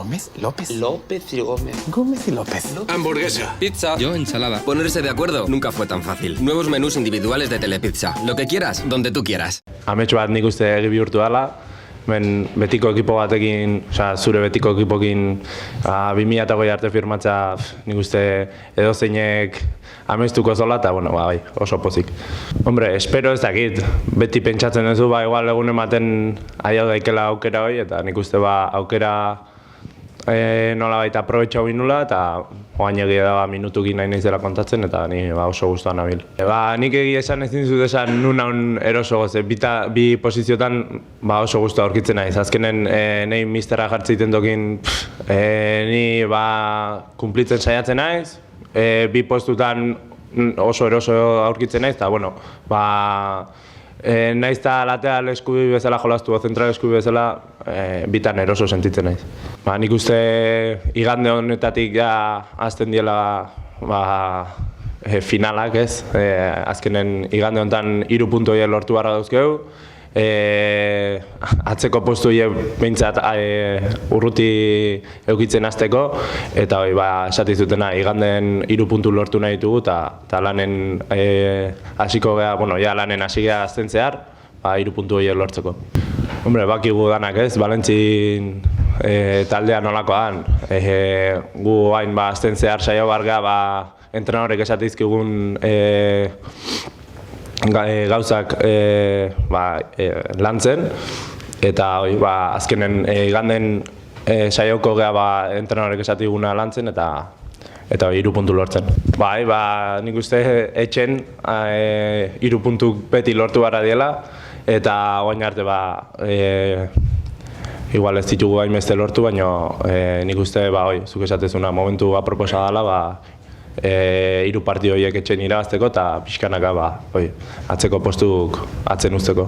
Gómez, López. López y Gómez. Gómez y López. Hamburguesa. Pizza. Yo, ensalada. Ponerse de acuerdo nunca fue tan fácil. Nuevos menús individuales de Telepizza. Lo que quieras, donde tú quieras. Ametsu bat nik uste egi bihurtu dela, betiko ekipo batekin, zure betiko ekipokin 2008 arte firmatza nik uste edozeinek amestuko zola, eta bai, oso pozik. Hombre, espero ez dakit, beti pentsatzen duzu, igual egun ematen aiau daikela aukera hori, eta nik uste aukera nola baita aprobetxau binula, eta oain egia da minutukin nahi naizela kontatzen, eta ni oso guztuan nabil. Nik egia esan ezin zut esan nun haun eroso goze, bi posiziotan oso guztua aurkitzen naiz. Azkenen nahi misterra jartzeiten tokin ni kumplitzen saiatzen naiz, bi postutan oso eroso aurkitzen naiz, eta naiz eta lateral eskubi bezala jolastu, zentral eskubi bezala, bitan eroso sentitzen naiz. Nik uste igande honetatik hasten diela finalak ez, azkenen igande honetan 3 puntu horiek lortu barra dauzkegu, atzeko postu horiek behintzat urruti eukitzen hasteko, eta esati zutena iganden 3 puntu lortu nahi ditugu, eta lanen hasiko geha, lanen hasi geha azten zehar, 3 puntu horiek lortzeko. Hombre, bakigu danak ez, Valentzin taldea nolakoan, gu hain azten zehar saio barga, entrenorek esatizkigun gauzak lantzen, eta azkenen iganden saioko geha entrenorek esatiguna lantzen, eta 3 puntu lortzen. Nik uste etxen 3 puntu beti lortu barra diela, eta oain arte igual ez ditugu hainbeste lortu, baina nik uste zuk esatezuna momentu aproposa dela, 3 partidu horiek etxen irabazteko, eta pixkanaka atzeko postuk atzen usteko.